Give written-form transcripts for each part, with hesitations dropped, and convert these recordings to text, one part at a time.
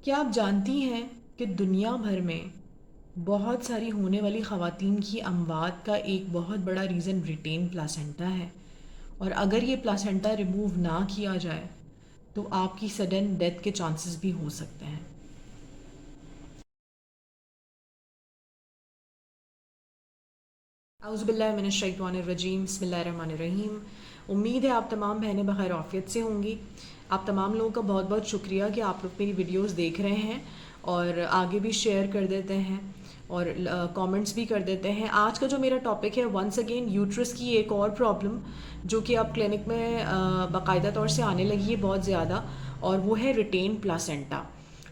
کیا آپ جانتی ہیں کہ دنیا بھر میں بہت ساری ہونے والی خواتین کی اموات کا ایک بہت بڑا ریزن ریٹین پلاسنٹا ہے، اور اگر یہ پلاسنٹا ریموو نہ کیا جائے تو آپ کی سڈن ڈیتھ کے چانسز بھی ہو سکتے ہیں۔ اعوذ باللہ من الشیطان الرجیم، بسم اللہ الرحمن الرحیم۔ امید ہے آپ تمام بہنیں بخیر عافیت سے ہوں گی۔ آپ تمام لوگوں کا بہت بہت شکریہ کہ آپ لوگ میری ویڈیوز دیکھ رہے ہیں اور آگے بھی شیئر کر دیتے ہیں اور کامنٹس بھی کر دیتے ہیں۔ آج کا جو میرا ٹاپک ہے ونس اگین یوٹرس کی ایک اور پرابلم جو کہ اب کلینک میں باقاعدہ طور سے آنے لگی ہے بہت زیادہ، اور وہ ہے ریٹین پلاسنٹا۔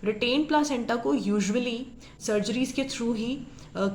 ریٹین پلاسنٹا کو یوزولی سرجریز کے تھرو ہی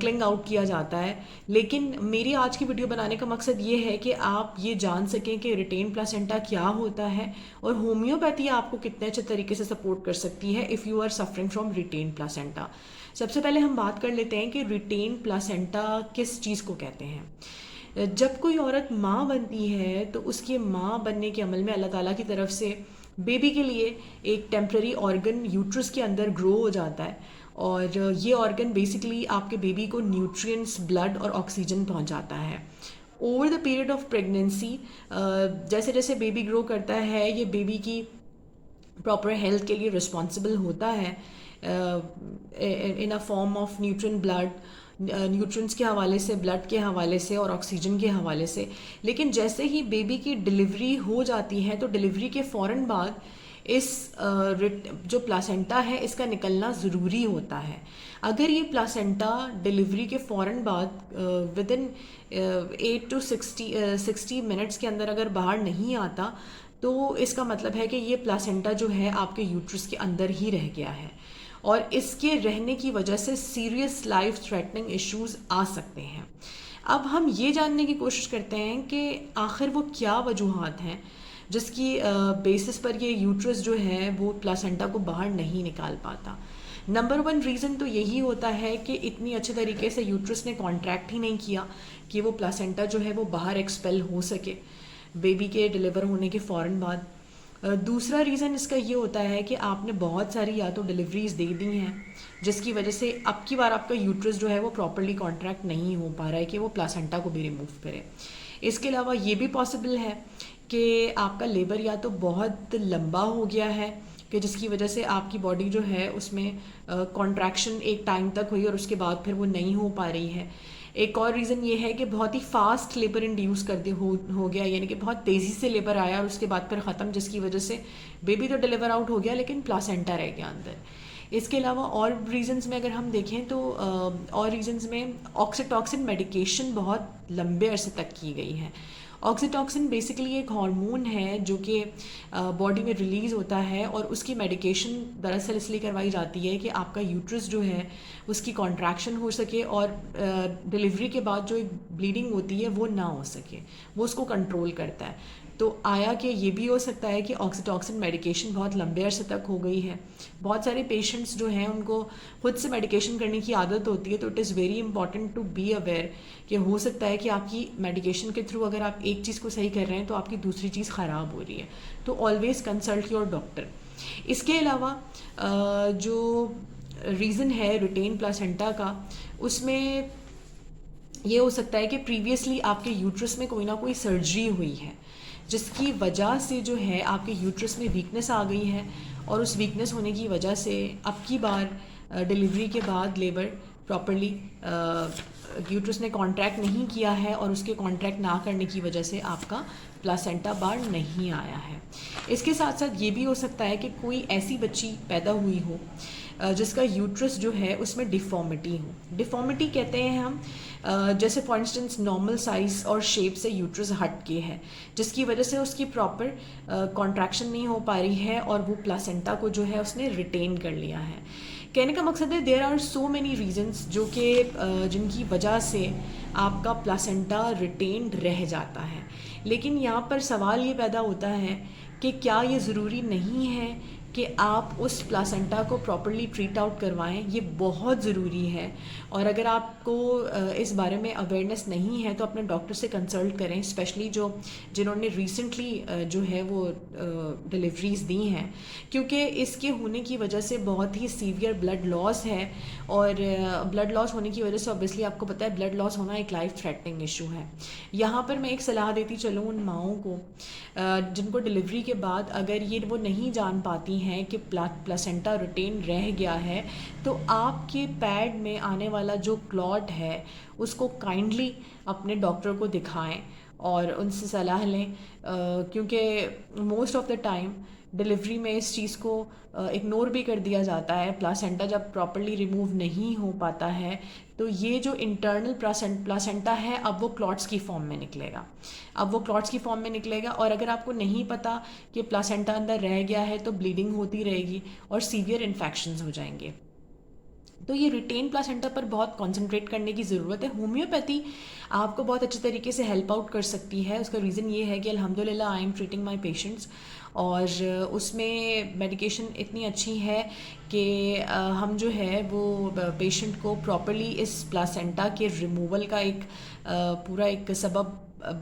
کلنگ آؤٹ کیا جاتا ہے، لیکن میری آج کی ویڈیو بنانے کا مقصد یہ ہے کہ آپ یہ جان سکیں کہ ریٹین پلاسنٹا کیا ہوتا ہے اور ہومیوپیتھی آپ کو کتنے اچھے طریقے سے سپورٹ کر سکتی ہے if you are suffering from retained placenta. سب سے پہلے ہم بات کر لیتے ہیں کہ ریٹین پلاسنٹا کس چیز کو کہتے ہیں۔ جب کوئی عورت ماں بنتی ہے تو اس کے ماں بننے کے عمل میں اللہ تعالیٰ کی طرف سے بیبی کے لیے ایک ٹیمپرری آرگن یوٹرس کے اندر گرو ہو جاتا ہے، اور یہ آرگن بیسیکلی آپ کے بیبی کو نیوٹرینس، بلڈ اور آکسیجن پہنچاتا ہے۔ Over the period of pregnancy جیسے جیسے بیبی گرو کرتا ہے یہ بیبی کی پراپر ہیلتھ کے لیے رسپانسبل ہوتا ہے in a form of nutrient blood, nutrients کے حوالے سے، بلڈ کے حوالے سے اور آکسیجن کے حوالے سے۔ لیکن جیسے ہی بیبی کی ڈلیوری ہو جاتی ہے تو ڈلیوری کے فوراً بعد اس جو پلاسنٹا ہے اس کا نکلنا ضروری ہوتا ہے۔ اگر یہ پلاسنٹا ڈلیوری کے فوراً بعد ود ان 8 to 60 منٹس کے اندر اگر باہر نہیں آتا تو اس کا مطلب ہے کہ یہ پلاسنٹا جو ہے آپ کے یوٹرس کے اندر ہی رہ گیا ہے، اور اس کے رہنے کی وجہ سے سیریس لائف تھریٹننگ ایشوز آ سکتے ہیں۔ اب ہم یہ جاننے کی کوشش کرتے ہیں کہ آخر وہ کیا وجوہات ہیں جس کی بیسس پر یہ یوٹرس جو ہے وہ پلاسنٹا کو باہر نہیں نکال پاتا۔ نمبر 1 ریزن تو یہی ہوتا ہے کہ اتنی اچھے طریقے سے یوٹرس نے کانٹریکٹ ہی نہیں کیا کہ وہ پلاسنٹا جو ہے وہ باہر ایکسپیل ہو سکے بیبی کے ڈلیور ہونے کے فوراً بعد۔ دوسرا ریزن اس کا یہ ہوتا ہے کہ آپ نے بہت ساری یا تو ڈلیوریز دے دی ہیں جس کی وجہ سے اب کی بار آپ کا یوٹرس جو ہے وہ پراپرلی کانٹریکٹ نہیں ہو پا رہا ہے کہ وہ پلاسنٹا کو بھی ریموو کرے۔ اس کے علاوہ یہ بھی پاسبل ہے کہ آپ کا لیبر یا تو بہت لمبا ہو گیا ہے کہ جس کی وجہ سے آپ کی باڈی جو ہے اس میں کانٹریکشن ایک ٹائم تک ہوئی اور اس کے بعد پھر وہ نہیں ہو پا رہی ہے۔ ایک اور ریزن یہ ہے کہ بہت ہی فاسٹ لیبر انڈیوس کر دے ہو گیا، یعنی کہ بہت تیزی سے لیبر آیا اور اس کے بعد پھر ختم، جس کی وجہ سے بیبی تو ڈلیور آؤٹ ہو گیا لیکن پلاسنٹا رہ گیا اندر۔ اس کے علاوہ اور ریزنز میں اگر ہم دیکھیں تو اور ریزنز میں آکسیٹوکسن میڈیکیشن بہت لمبے عرصے تک کی گئی ہے۔ آکسیٹوکسن بیسیکلی ایک ہارمون ہے جو کہ باڈی میں ریلیز ہوتا ہے، اور اس کی میڈیکیشن دراصل اس لیے کروائی جاتی ہے کہ آپ کا یوٹرس جو ہے اس کی کانٹریکشن ہو سکے اور ڈلیوری کے بعد جو ایک بلیڈنگ ہوتی ہے وہ نہ ہو سکے، وہ اس کو کنٹرول کرتا ہے۔ تو آیا کہ یہ بھی ہو سکتا ہے کہ آکسیٹوکسن میڈیکیشن بہت لمبے عرصے تک ہو گئی ہے۔ بہت سارے پیشنٹس جو ہیں ان کو خود سے میڈیکیشن کرنے کی عادت ہوتی ہے، تو it is very important to be aware کہ ہو سکتا ہے کہ آپ کی میڈیکیشن کے تھرو اگر آپ ایک چیز کو صحیح کر رہے ہیں تو آپ کی دوسری چیز خراب ہو رہی ہے، تو آلویز کنسلٹ یور ڈاکٹر۔ اس کے علاوہ جو ریزن ہے ریٹین پلاسنٹا کا، اس میں یہ ہو سکتا ہے کہ پریویسلی آپ کے یوٹرس میں کوئی نہ کوئی سرجری ہوئی ہے جس کی وجہ سے جو ہے آپ کے یوٹرس میں ویکنس آ گئی ہے، اور اس ویکنس ہونے کی وجہ سے اب کی بار ڈلیوری کے بعد لیبر پراپرلی یوٹرس نے کانٹریکٹ نہیں کیا ہے، اور اس کے کانٹریکٹ نہ کرنے کی وجہ سے آپ کا پلاسنٹا باہر نہیں آیا ہے۔ اس کے ساتھ ساتھ یہ بھی ہو سکتا ہے کہ کوئی ایسی بچی پیدا ہوئی ہو جس کا یوٹرس جو ہے اس میں ڈیفارمیٹی ہو۔ ڈیفارمیٹی کہتے ہیں ہم جیسے فار انسٹنس نارمل سائز اور شیپ سے یوٹرس ہٹ کے ہے، جس کی وجہ سے اس کی پراپر کانٹریکشن نہیں ہو پا رہی ہے اور وہ پلاسنٹا کو جو ہے اس نے ریٹین کر لیا ہے۔ کہنے کا مقصد ہے there are so many reasons جو کہ جن کی وجہ سے آپ کا پلاسنٹا ریٹینڈ رہ جاتا ہے، لیکن یہاں پر سوال یہ پیدا ہوتا ہے کہ کیا یہ ضروری نہیں ہے کہ آپ اس پلاسنٹا کو پراپرلی ٹریٹ آؤٹ کروائیں، یہ بہت ضروری ہے. اور اگر آپ کو اس بارے میں اویئرنیس نہیں ہے تو اپنے ڈاکٹر سے کنسلٹ کریں، اسپیشلی جنہوں نے ریسنٹلی جو ہے وہ ڈلیوریز دی ہیں، کیونکہ اس کے ہونے کی وجہ سے بہت ہی سیویئر بلڈ لاس ہے. اور بلڈ لاس ہونے کی وجہ سے اوبیسلی آپ کو پتہ ہے بلڈ لاس ہونا ایک لائف تھریٹنگ ایشو ہے. یہاں پر میں ایک صلاح دیتی چلوں ان ماؤں کو جن کو ڈلیوری کے بعد اگر یہ وہ نہیں جان پاتی ہیں کہ پلاسنٹا ریٹین رہ گیا ہے، تو آپ کے پیڈ میں آنے والا جو کلاٹ ہے اس کو کائنڈلی اپنے ڈاکٹر کو دکھائیں اور ان سے صلاح لیں، کیونکہ most of the time delivery میں اس چیز کو اگنور بھی کر دیا جاتا ہے. پلاسنٹا جب پراپرلی ریموو نہیں ہو پاتا ہے تو یہ جو انٹرنل پلاسنٹا ہے اب وہ کلاٹس کی فارم میں نکلے گا. اور اگر آپ کو نہیں پتا کہ پلاسنٹا اندر رہ گیا ہے تو بلیڈنگ ہوتی رہے گی اور سیویئر انفیکشنز ہو جائیں گے. تو یہ ریٹین پلاسنٹا پر بہت کانسنٹریٹ کرنے کی ضرورت ہے. ہومیوپیتھی آپ کو بہت اچھے طریقے سے ہیلپ آؤٹ کر سکتی ہے. اس کا ریزن یہ ہے کہ الحمدللہ I am treating my patients, اور اس میں میڈیکیشن اتنی اچھی ہے کہ ہم جو ہے وہ پیشنٹ کو پراپرلی اس پلاسنٹا کے ریموول کا ایک پورا ایک سبب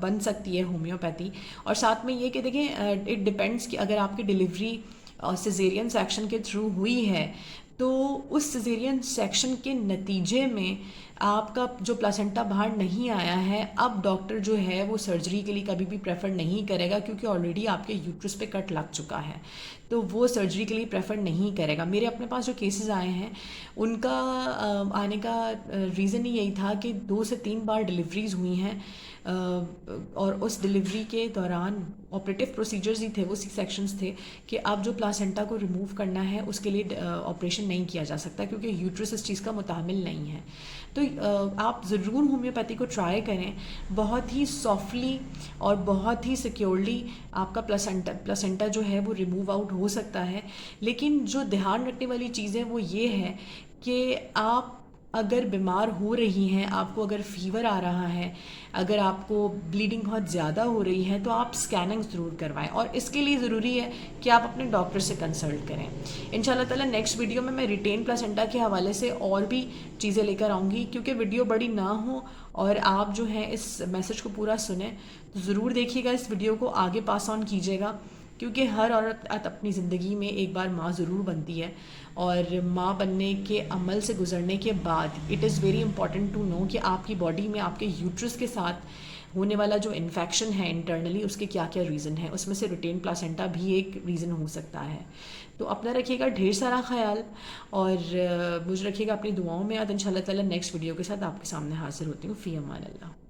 بن سکتی ہے ہومیوپیتھی. اور ساتھ میں یہ کہ دیکھیں اٹ ڈپینڈس کہ اگر آپ کی ڈلیوری سیزیرین سیکشن کے تھرو ہوئی ہے تو اس سیزیرین سیکشن کے نتیجے میں آپ کا جو پلاسنٹا باہر نہیں آیا ہے، اب ڈاکٹر جو ہے وہ سرجری کے لیے کبھی بھی پریفر نہیں کرے گا، کیونکہ آلریڈی آپ کے یوٹرس پہ کٹ لگ چکا ہے، تو وہ سرجری کے لیے پریفر نہیں کرے گا. میرے اپنے پاس جو کیسز آئے ہیں ان کا آنے کا ریزن ہی یہی تھا کہ 2 سے 3 بار ڈلیوریز ہوئی ہیں، اور اس ڈلیوری کے دوران آپریٹیو پروسیجرز ہی تھے، وہ سی سیکشنز تھے کہ اب جو پلاسنٹا کو ریموو کرنا ہے اس کے لیے آپریشن نہیں کیا جا سکتا کیونکہ یوٹرس اس چیز کا متحمل نہیں ہے. تو آپ ضرور ہومیوپیتھی کو ٹرائی کریں. بہت ہی سافٹلی اور بہت ہی سیکیورلی آپ کا پلاسنٹا جو ہے وہ ریموو آؤٹ ہو سکتا ہے. لیکن جو دھیان رکھنے والی چیز ہے وہ یہ ہے کہ آپ اگر بیمار ہو رہی ہیں، آپ کو اگر فیور آ رہا ہے، اگر آپ کو بلیڈنگ بہت زیادہ ہو رہی ہے تو آپ اسکیننگ ضرور کروائیں، اور اس کے لیے ضروری ہے کہ آپ اپنے ڈاکٹر سے کنسلٹ کریں. انشاءاللہ تعالیٰ نیکسٹ ویڈیو میں ریٹین پلاسنٹا کے حوالے سے اور بھی چیزیں لے کر آؤں گی. کیونکہ ویڈیو بڑی نہ ہو اور آپ جو ہیں اس میسج کو پورا سنیں تو ضرور دیکھیے گا، اس ویڈیو کو آگے پاس آن کیجیے گا، کیونکہ ہر عورت اپنی زندگی میں ایک بار ماں ضرور بنتی ہے. اور ماں بننے کے عمل سے گزرنے کے بعد it is very important to know کہ آپ کی باڈی میں آپ کے یوٹرس کے ساتھ ہونے والا جو انفیکشن ہے انٹرنلی اس کے کیا کیا ریزن ہے. اس میں سے ریٹین پلاسنٹا بھی ایک ریزن ہو سکتا ہے. تو اپنا رکھیے گا ڈھیر سارا خیال، اور مجھے رکھیے گا اپنی دعاؤں میں یاد. انشاءاللہ تعالیٰ نیکسٹ ویڈیو کے ساتھ آپ کے سامنے حاضر ہوتی ہوں. فی امان اللہ.